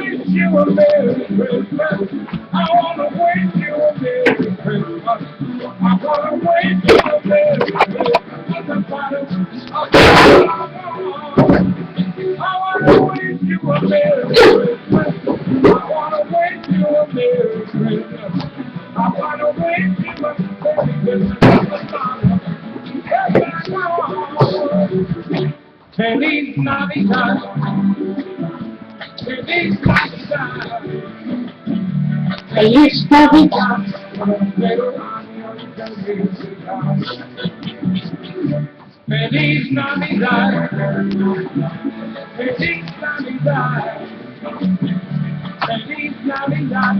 wish you a Merry Christmas. I wanna wish you a Merry Christmas. I wanna wish you a Merry Christmas. I wanna wish you a Merry Christmas. I wanna wish you a Merry Christmas. I wanna wish you a Merry Christmas. Feliz Navidad, Feliz Navidad, Feliz Navidad. pero año de felicidad. Feliz Navidad, Feliz Navidad, Feliz Navidad,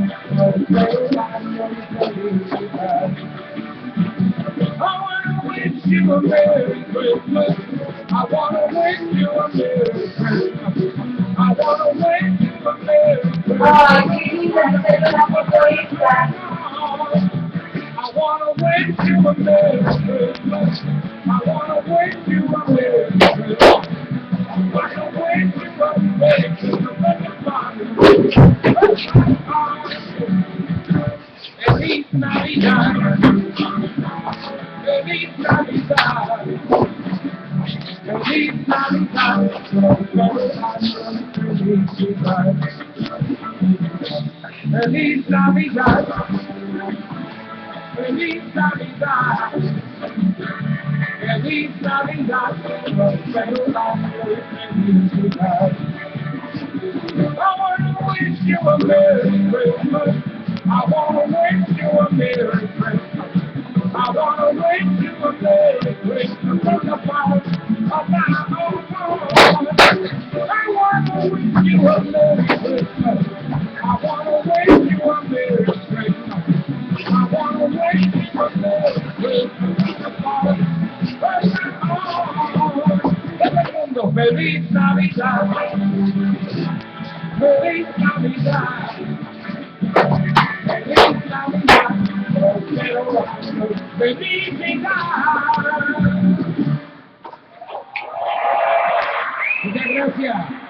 pero año de felicidad. I wanna wish you a Merry Christmas. I wanna wish you a Merry Christmas. I wanna wish you a Merry Christmas. I wanna wish you a Merry Christmas. I wanna wish you a Merry Christmas. I wanna wish you a Merry Christmas. Feliz Navidad. Feliz Navidad. Feliz Navidad. Feliz Navidad. Feliz Navidad. Feliz Navidad. I wanna wish you a Merry Christmas. I wanna wish you a Merry Christmas. I wanna wish you a Merry Christmas from the bottom of my heart. I wanna wish you a Merry Christmas. I wanna wish you a Merry Christmas. I wanna wish you a Merry Christmas from the bottom of my heart. Todo el mundo, Feliz Navidad. Feliz Navidad. Feliz Navidad. Felicidad. Muchas gracias.